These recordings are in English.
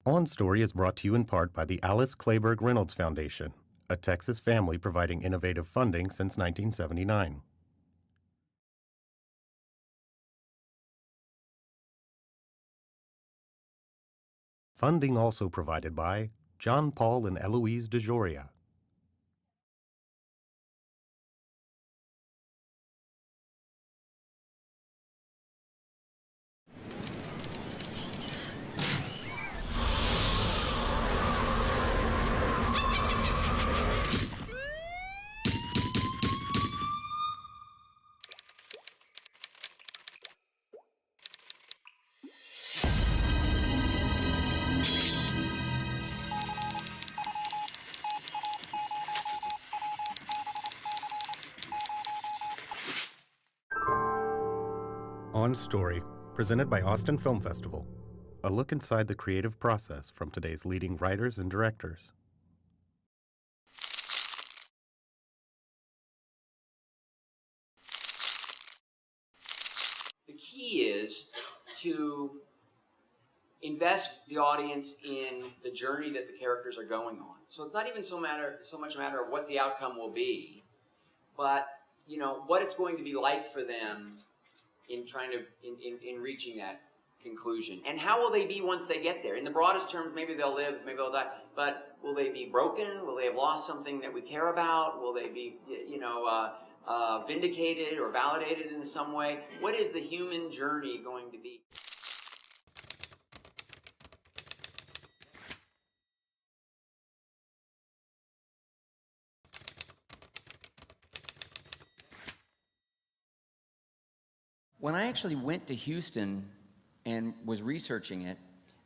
On Story is brought to you in part by the Alice Clayburgh Reynolds Foundation, a Texas family providing innovative funding since 1979. Funding also provided by John Paul and Eloise DeJoria. On Story, presented by Austin Film Festival. A look inside the creative process from today's leading writers and directors. The key is to invest the audience in the journey that the characters are going on. So it's not even so much a matter of what the outcome will be, but what it's going to be like for them in reaching that conclusion. And how will they be once they get there? In the broadest terms, maybe they'll live, maybe they'll die, but will they be broken? Will they have lost something that we care about? Will they be, vindicated or validated in some way? What is the human journey going to be? When I actually went to Houston and was researching it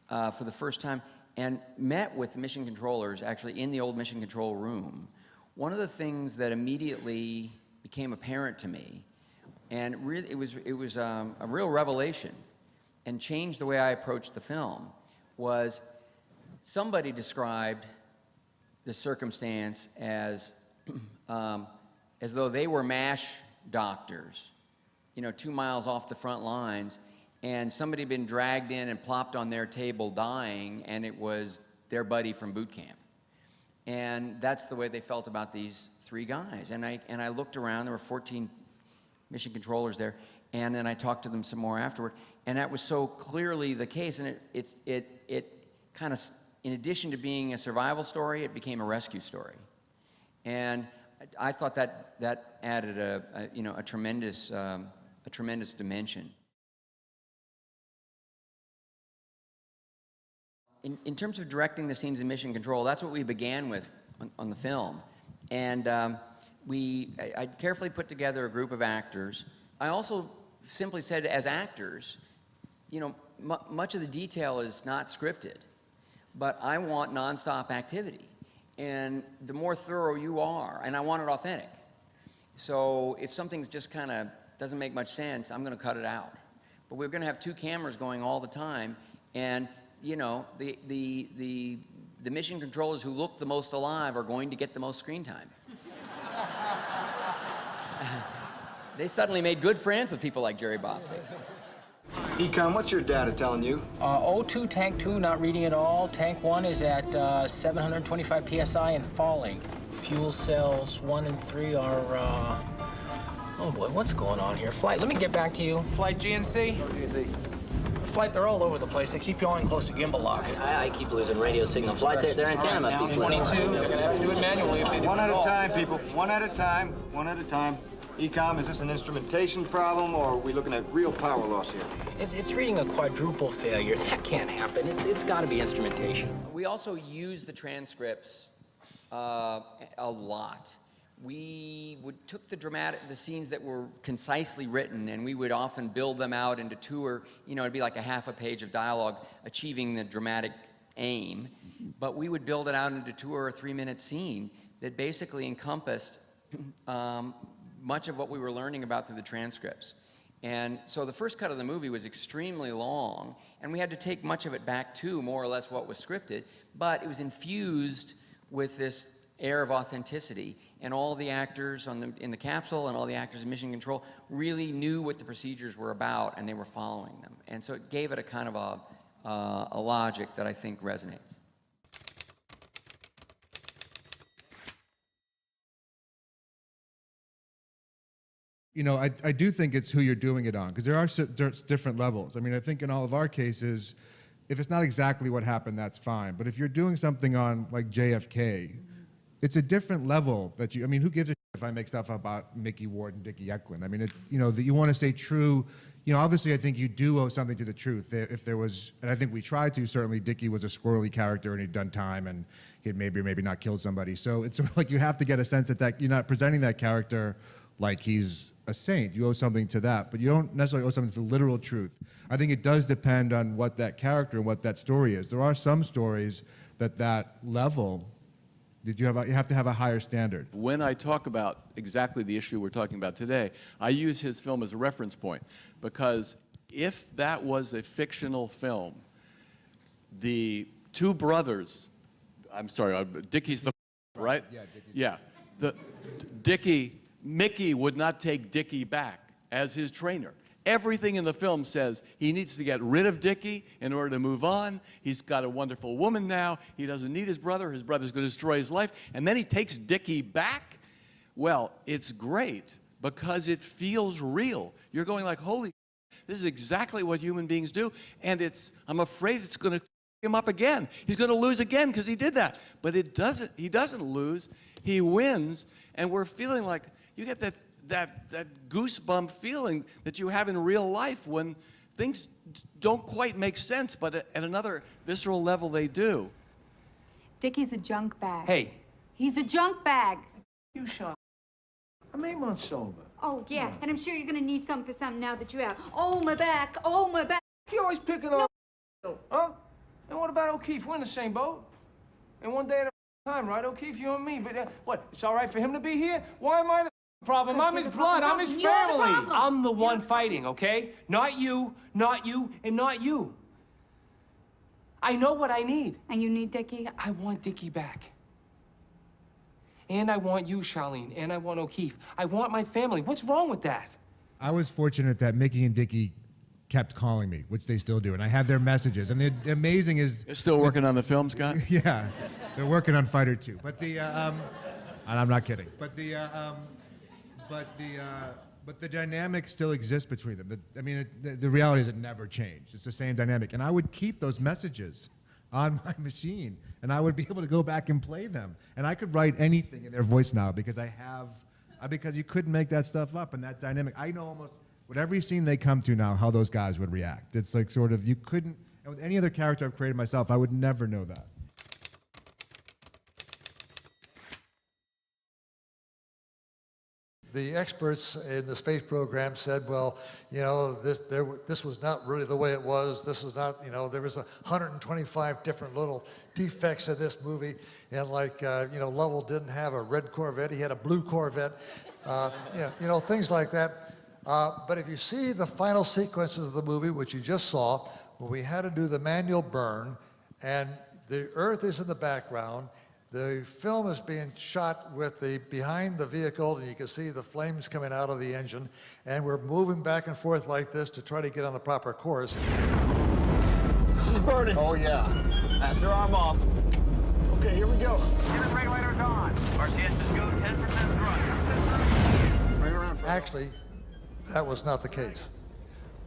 for the first time and met with the mission controllers actually in the old mission control room, one of the things that immediately became apparent to me, and really it was a real revelation and changed the way I approached the film, was somebody described the circumstance as though they were MASH doctors, 2 miles off the front lines, and somebody had been dragged in and plopped on their table dying, and it was their buddy from boot camp. And that's the way they felt about these 3 guys. And I looked around, there were 14 mission controllers there, and then I talked to them some more afterward, and that was so clearly the case. And it kind of, in addition to being a survival story, it became a rescue story. And I thought that added a tremendous dimension. In terms of directing the scenes in Mission Control, that's what we began with on the film. And I carefully put together a group of actors. I also simply said, as actors, much of the detail is not scripted, but I want nonstop activity. And the more thorough you are, and I want it authentic. So if something's just kind of doesn't make much sense, I'm going to cut it out. But we're going to have 2 cameras going all the time, and the mission controllers who look the most alive are going to get the most screen time. They suddenly made good friends with people like Jerry Bostick. Econ, what's your data telling you? O2, tank 2, not reading at all. Tank 1 is at 725 PSI and falling. Fuel cells 1 and 3 are, oh boy, what's going on here? Flight, let me get back to you. Flight GNC? Flight, they're all over the place. They keep yawing close to gimbal lock. I keep losing radio signal. Flight, their antenna must be flipped. 22, they're gonna have to do it manually if they do. One at a time, people. One at a time. One at a time. Ecom, is this an instrumentation problem, or are we looking at real power loss here? It's reading a quadruple failure. That can't happen. It's got to be instrumentation. We also use the transcripts a lot. We took the scenes that were concisely written, and we would often build them out into 2 or, it'd be like a half a page of dialogue achieving the dramatic aim, but we would build it out into 2 or 3 minute scene that basically encompassed much of what we were learning about through the transcripts. And so the first cut of the movie was extremely long, and we had to take much of it back to more or less what was scripted, but it was infused with this air of authenticity, and all the actors in the capsule and all the actors in Mission Control really knew what the procedures were about, and they were following them. And so it gave it a kind of a logic that I think resonates. You know, I do think it's who you're doing it on, because there's different levels. I mean, I think in all of our cases, if it's not exactly what happened, that's fine. But if you're doing something on like JFK, it's a different level that I mean, who gives a shit if I make stuff about Mickey Ward and Dickie Eklund? I mean, that you want to stay true. You know, obviously, I think you do owe something to the truth. If there was, and I think we tried to, certainly Dickie was a squirrely character and he'd done time and he'd maybe or maybe not killed somebody. So it's sort of like you have to get a sense that you're not presenting that character like he's a saint. You owe something to that, but you don't necessarily owe something to the literal truth. I think it does depend on what that character and what that story is. There are some stories that level, you have to have a higher standard. When I talk about exactly the issue we're talking about today, I use his film as a reference point, because if that was a fictional film, the two brothers, I'm sorry, Dickie's the right? Yeah, Dickie's. Yeah, Mickey would not take Dickie back as his trainer. Everything in the film says he needs to get rid of Dickie in order to move on. He's got a wonderful woman now. He doesn't need his brother. His brother's going to destroy his life. And then he takes Dickie back. Well, it's great because it feels real. You're going like, holy, this is exactly what human beings do. And I'm afraid it's going to him up again. He's going to lose again because he did that. But he doesn't lose. He wins. And we're feeling like, you get that goosebump feeling that you have in real life when things don't quite make sense, but at another visceral level they do. Dickie's a junk bag. Hey. He's a junk bag. You, Sean. I'm 8 months sober. Oh, yeah, and I'm sure you're gonna need something for something now that you're out. Oh, my back, oh, my back. You always picking on... Huh? And what about O'Keefe? We're in the same boat. And one day at a time, right, O'Keefe? You and me. But what, it's all right for him to be here? Why am I the problem? I'm his blood. I'm his family. I'm the one fighting, okay? Not you, and not you. I know what I need. And you need Dickie? I want Dickie back. And I want you, Charlene. And I want O'Keefe. I want my family. What's wrong with that? I was fortunate that Mickey and Dickie kept calling me, which they still do, and I had their messages. And the amazing is... They're still working on the film, Scott? Yeah, they're working on Fighter 2. But and I'm not kidding. But the dynamic still exists between them. The reality is it never changed. It's the same dynamic. And I would keep those messages on my machine, and I would be able to go back and play them. And I could write anything in their voice now because because you couldn't make that stuff up, and that dynamic. I know almost with every scene they come to now how those guys would react. It's like sort of, you couldn't, and with any other character I've created myself, I would never know that. The experts in the space program said, well, you know, this was not really the way it was. This was not, you know, there was 125 different little defects of this movie. And like, you know, Lovell didn't have a red Corvette. He had a blue Corvette. You know, things like that. But if you see the final sequences of the movie, which you just saw, where we had to do the manual burn, and the Earth is in the background, the film is being shot with behind the vehicle, and you can see the flames coming out of the engine, and we're moving back and forth like this to try to get on the proper course. This is burning. Oh, yeah. Master arm off. Okay, here we go. Unit regulators on. RCS is go 10% thrust. Right around. Actually, that was not the case.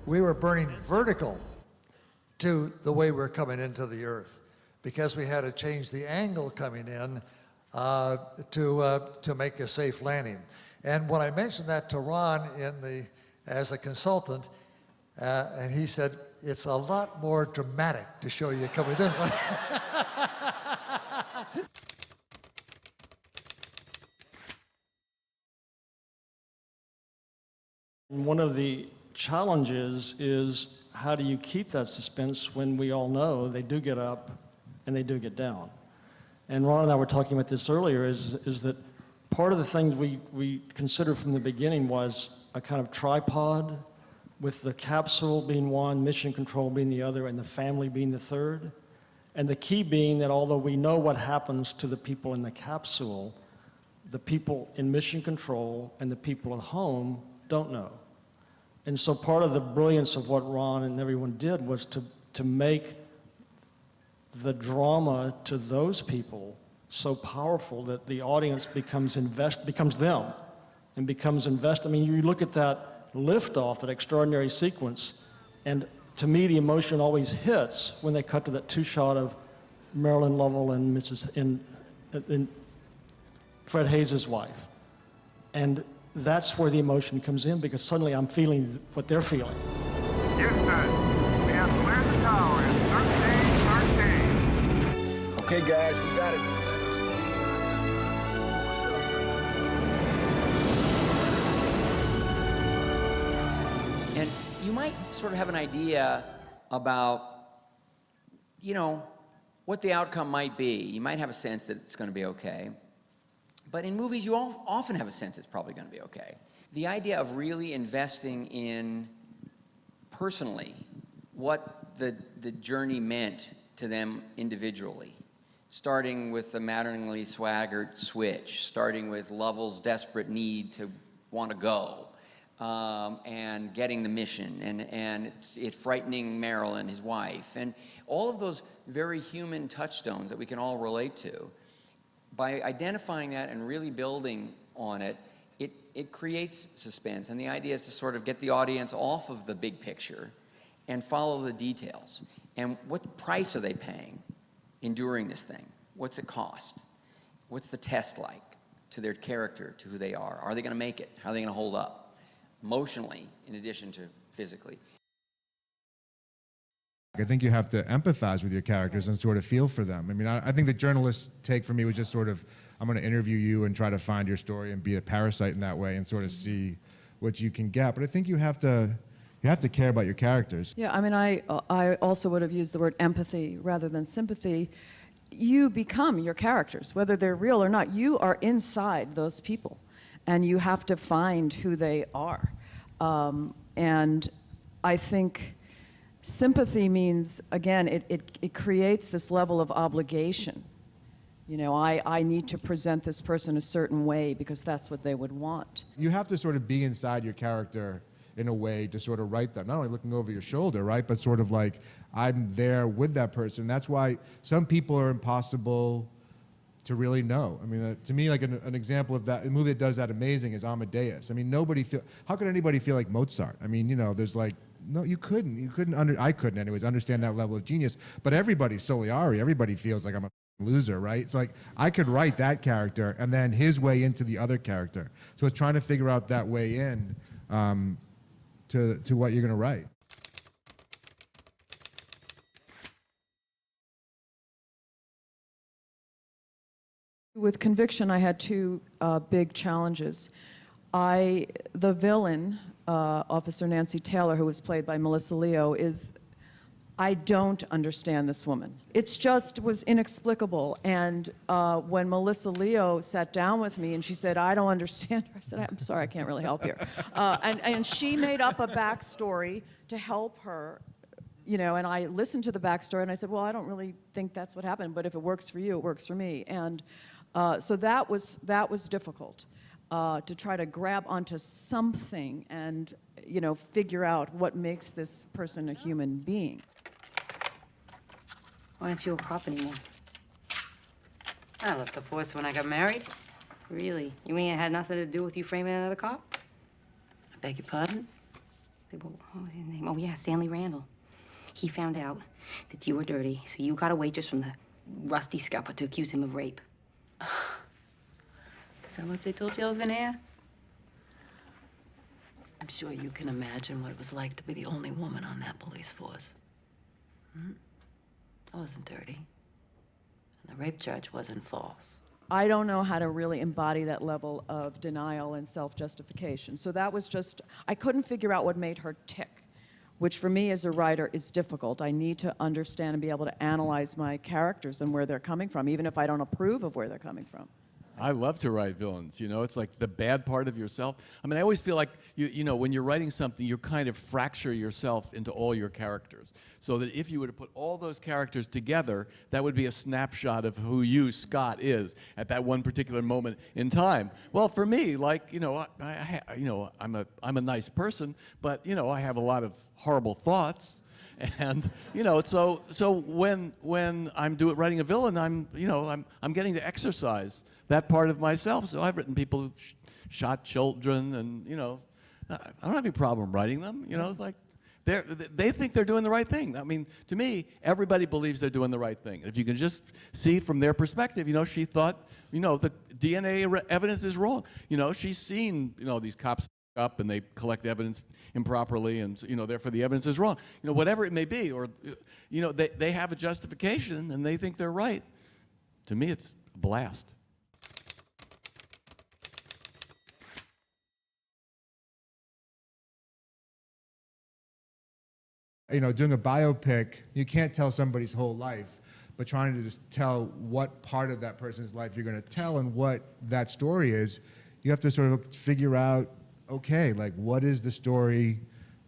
We were burning vertical to the way we're coming into the Earth, because we had to change the angle coming in to make a safe landing. And when I mentioned that to Ron as a consultant, and he said, it's a lot more dramatic to show you coming this way. One of the challenges is how do you keep that suspense when we all know they do get up and they do get down. And Ron and I were talking about this earlier, is that part of the things we considered from the beginning was a kind of tripod, with the capsule being one, mission control being the other, and the family being the third. And the key being that although we know what happens to the people in the capsule, the people in mission control and the people at home don't know. And so part of the brilliance of what Ron and everyone did was to make the drama to those people so powerful that the audience becomes them and becomes invested. I mean, you look at that liftoff, that extraordinary sequence, and to me, the emotion always hits when they cut to that two-shot of Marilyn Lovell and Fred Hayes' wife. And that's where the emotion comes in, because suddenly I'm feeling what they're feeling. Houston, we have cleared the tower in 1313. Okay, guys, we got it. And you might sort of have an idea about, what the outcome might be. You might have a sense that it's going to be okay. But in movies, you often have a sense it's probably going to be okay. The idea of really investing in, personally, what the journey meant to them individually, starting with the Mattingly Swaggart switch, starting with Lovell's desperate need to want to go, and getting the mission, and it frightening Marilyn, his wife, and all of those very human touchstones that we can all relate to. By identifying that and really building on it, it creates suspense. And the idea is to sort of get the audience off of the big picture and follow the details. And what price are they paying enduring this thing? What's it cost? What's the test like to their character, to who they are? Are they going to make it? How are they going to hold up? Emotionally, in addition to physically. I think you have to empathize with your characters and sort of feel for them. I mean, I think the journalist take for me was just sort of, I'm going to interview you and try to find your story and be a parasite in that way and sort of see what you can get. But I think you have to care about your characters. Yeah, I mean, I also would have used the word empathy rather than sympathy. You become your characters, whether they're real or not. You are inside those people, and you have to find who they are. And I think sympathy means, again, it creates this level of obligation. I need to present this person a certain way because that's what they would want. You have to sort of be inside your character in a way to sort of write them, not only looking over your shoulder, right, but sort of like I'm there with that person. That's why some people are impossible to really know. I mean, to me, like an example of that, a movie that does that amazing is Amadeus. I mean, how could anybody feel like Mozart? I mean, there's like, no, I couldn't anyways, understand that level of genius. But everybody, Soliari, everybody feels like I'm a loser, right? It's like, I could write that character and then his way into the other character. So it's trying to figure out that way in to what you're gonna write. With Conviction, I had two big challenges. The villain, Officer Nancy Taylor, who was played by Melissa Leo, I don't understand this woman. It just was inexplicable. And when Melissa Leo sat down with me and she said, I don't understand her, I said, I'm sorry, I can't really help here. And she made up a backstory to help her, and I listened to the backstory and I said, well, I don't really think that's what happened, but if it works for you, it works for me. And so that was difficult. To try to grab onto something and, figure out what makes this person a human being. Why aren't you a cop anymore? I left the force when I got married. Really? You mean it had nothing to do with you framing another cop? I beg your pardon? What was his name? Oh, yeah, Stanley Randall. He found out that you were dirty, so you got a waitress from the Rusty Scupper to accuse him of rape. Is that what they told you over there? I'm sure you can imagine what it was like to be the only woman on that police force. I wasn't dirty. And the rape charge wasn't false. I don't know how to really embody that level of denial and self-justification. So that was just, I couldn't figure out what made her tick, which for me as a writer is difficult. I need to understand and be able to analyze my characters and where they're coming from, even if I don't approve of where they're coming from. I love to write villains. It's like the bad part of yourself. I mean, I always feel like, when you're writing something, you kind of fracture yourself into all your characters. So that if you were to put all those characters together, that would be a snapshot of who you, Scott, is at that one particular moment in time. Well, for me, like, I'm a nice person, but, I have a lot of horrible thoughts. And so when I'm writing a villain, I'm getting to exercise that part of myself. So I've written people who shot children, and I don't have any problem writing them. It's like they think they're doing the right thing. I mean, to me, everybody believes they're doing the right thing. If you can just see from their perspective, she thought, the DNA evidence is wrong. She's seen, these cops up and they collect evidence improperly, and therefore the evidence is wrong. Whatever it may be, or they have a justification and they think they're right. To me, it's a blast. Doing a biopic, you can't tell somebody's whole life, but trying to just tell what part of that person's life you're going to tell and what that story is, you have to sort of figure out, okay, like what is the story,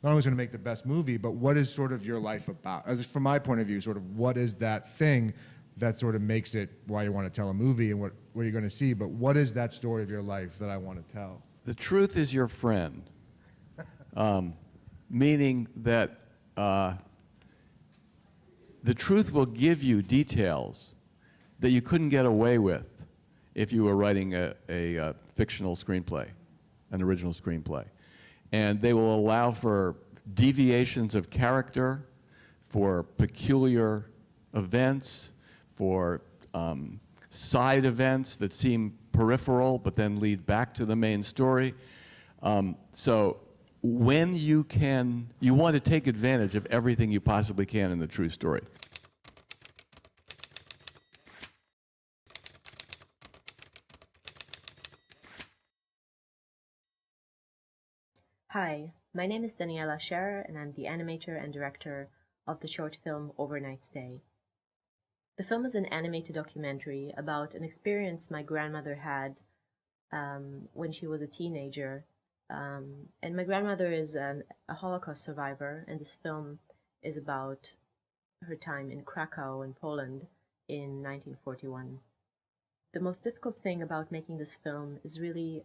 not only is going to make the best movie, but what is sort of your life about? As from my point of view, sort of what is that thing that sort of makes it why you want to tell a movie and what you're going to see, but what is that story of your life that I want to tell? The truth is your friend, meaning that the truth will give you details that you couldn't get away with if you were writing a fictional screenplay, an original screenplay. And they will allow for deviations of character, for peculiar events, for side events that seem peripheral but then lead back to the main story. So when you want to take advantage of everything you possibly can in the true story. Hi, my name is Daniela Scherer, and I'm the animator and director of the short film Overnight Stay. The film is an animated documentary about an experience my grandmother had when she was a teenager. And my grandmother is a Holocaust survivor, and this film is about her time in Krakow in Poland in 1941. The most difficult thing about making this film is really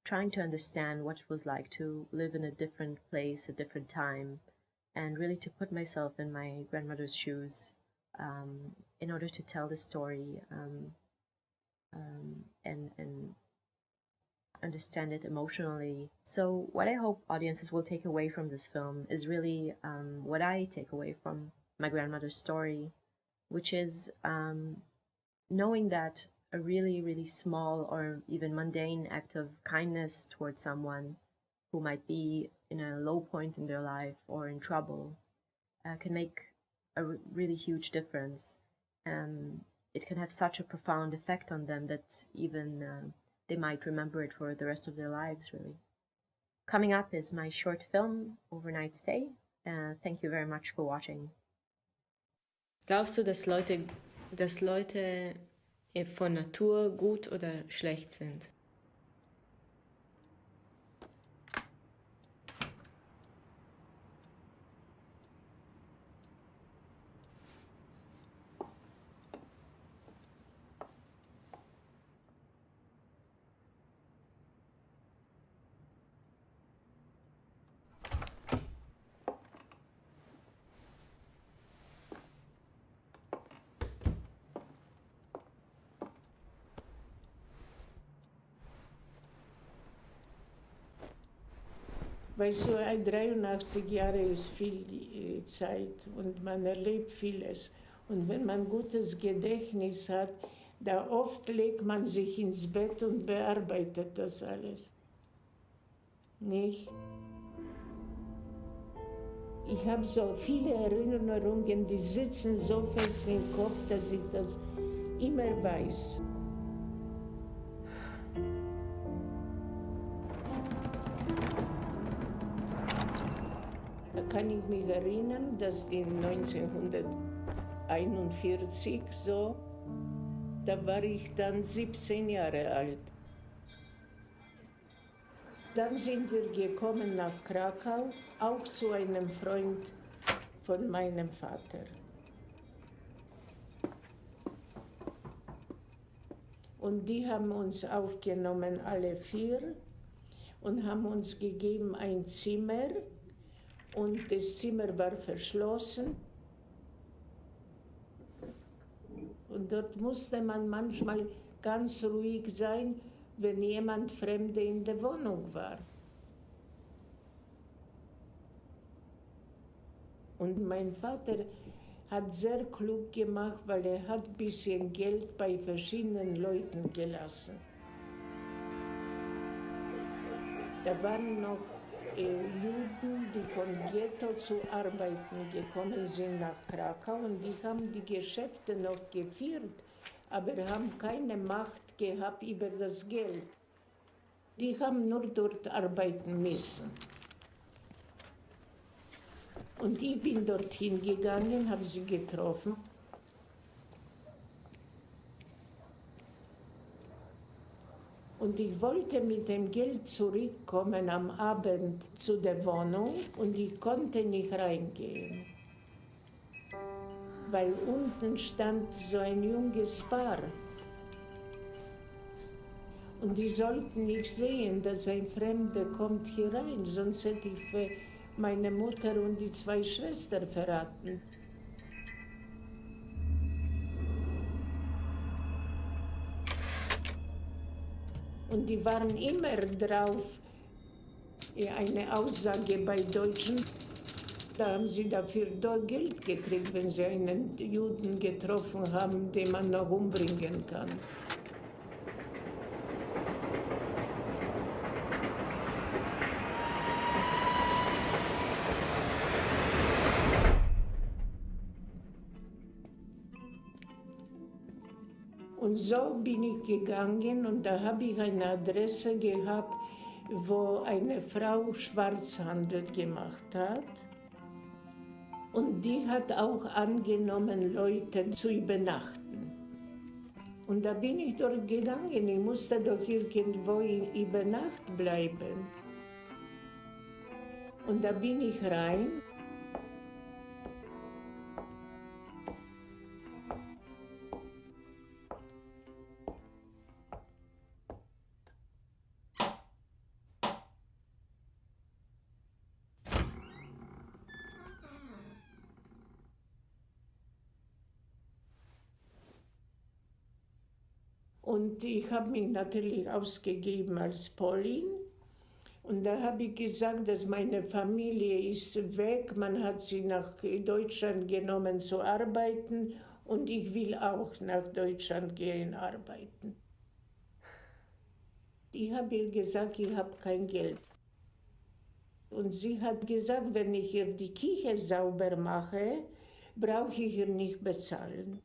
trying to understand what it was like to live in a different place, a different time, and really to put myself in my grandmother's shoes in order to tell the story and understand it emotionally. So what I hope audiences will take away from this film is really what I take away from my grandmother's story, which is knowing that a really, really small or even mundane act of kindness towards someone who might be in a low point in their life or in trouble can make a really huge difference. It can have such a profound effect on them that even they might remember it for the rest of their lives, really. Coming up is my short film, Overnight Stay. Thank you very much for watching. Glaubst du, dass Leute von Natur gut oder schlecht sind? Weil so 83 Jahre ist viel Zeit und man erlebt vieles. Und wenn man gutes Gedächtnis hat, da oft legt man sich ins Bett und bearbeitet das alles. Nicht? Ich habe so viele Erinnerungen, die sitzen so fest im Kopf, dass ich das immer weiß. Da kann ich mich erinnern, dass in 1941 so, da war ich dann 17 Jahre alt. Dann sind wir gekommen nach Krakau, auch zu einem Freund von meinem Vater. Und die haben uns aufgenommen, alle vier, und haben uns gegeben ein Zimmer. und das Zimmer war verschlossen. Und dort musste man manchmal ganz ruhig sein, wenn jemand Fremde in der Wohnung war. Und mein Vater hat sehr klug gemacht, weil er hat ein bisschen Geld bei verschiedenen Leuten gelassen. Da waren noch Juden, die von Ghetto zu arbeiten gekommen sind nach Krakau und die haben die Geschäfte noch geführt, aber haben keine Macht gehabt über das Geld. Die haben nur dort arbeiten müssen. Und ich bin dorthin gegangen, habe sie getroffen. Und ich wollte mit dem Geld zurückkommen am Abend zu der Wohnung und ich konnte nicht reingehen. Weil unten stand so ein junges Paar. Und die sollten nicht sehen, dass ein Fremder kommt hier rein, sonst hätte ich für meine Mutter und die 2 Schwestern verraten. Und die waren immer drauf, eine Aussage bei Deutschen. Da haben sie dafür Geld gekriegt, wenn sie einen Juden getroffen haben, den man noch umbringen kann. Und so bin ich gegangen und da habe ich eine Adresse gehabt, wo eine Frau Schwarzhandel gemacht hat. Und die hat auch angenommen, Leute zu übernachten. Und da bin ich dort gegangen, ich musste doch irgendwo über Nacht bleiben. Und da bin ich rein. Und ich habe mich natürlich ausgegeben als Polin. Und da habe ich gesagt, dass meine Familie ist weg, man hat sie nach Deutschland genommen zu arbeiten und ich will auch nach Deutschland gehen arbeiten. Ich habe ihr gesagt, ich habe kein Geld. Und sie hat gesagt, wenn ich ihr die Küche sauber mache, brauche ich ihr nicht bezahlen.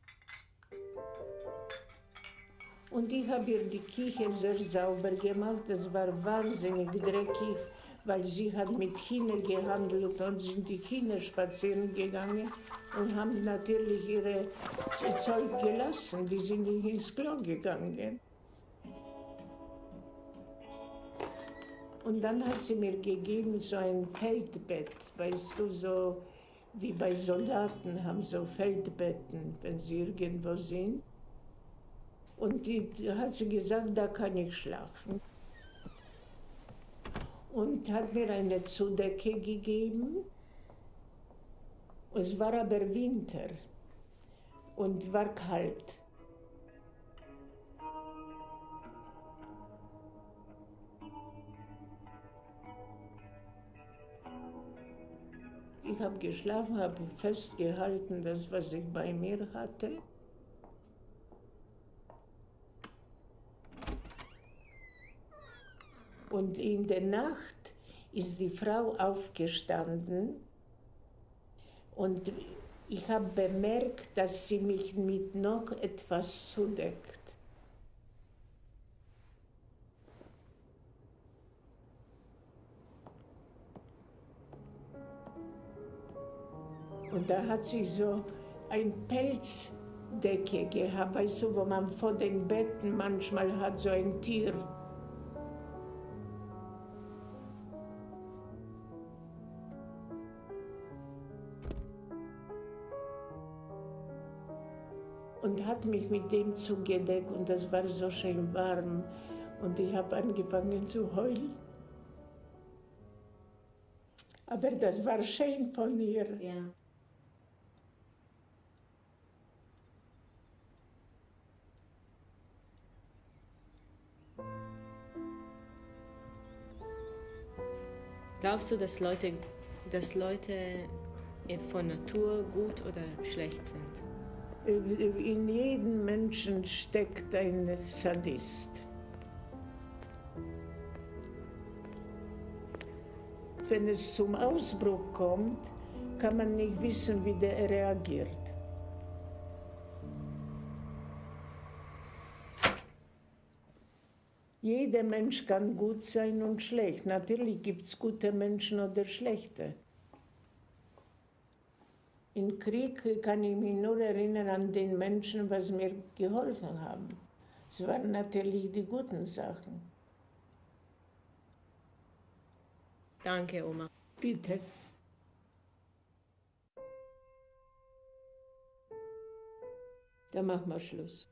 Und ich habe ihr die Küche sehr sauber gemacht. Das war wahnsinnig dreckig, weil sie hat mit Kindern gehandelt und sind die Kinder spazieren gegangen und haben natürlich ihre Zeug gelassen. Die sind nicht ins Klo gegangen. Und dann hat sie mir gegeben so ein Feldbett, weißt du, so wie bei Soldaten haben so Feldbetten, wenn sie irgendwo sind. Und da hat sie gesagt, da kann ich schlafen. Und hat mir eine Zudecke gegeben. Es war aber Winter und war kalt. Ich habe geschlafen, habe festgehalten, das, was ich bei mir hatte. Und in der Nacht ist die Frau aufgestanden und ich habe bemerkt, dass sie mich mit noch etwas zudeckt. Und da hat sie so ein Pelzdecke gehabt, weißt du, wo man vor den Betten manchmal hat, so ein Tier. Und hat mich mit dem zugedeckt und das war so schön warm und ich habe angefangen zu heulen. Aber das war schön von ihr. Ja. Glaubst du, dass Leute von Natur gut oder schlecht sind? In jedem Menschen steckt ein Sadist. Wenn es zum Ausbruch kommt, kann man nicht wissen, wie der reagiert. Jeder Mensch kann gut sein und schlecht. Natürlich gibt es gute Menschen oder schlechte. Im Krieg kann ich mich nur erinnern an den Menschen, was mir geholfen haben. Es waren natürlich die guten Sachen. Danke, Oma. Bitte. Dann machen wir Schluss.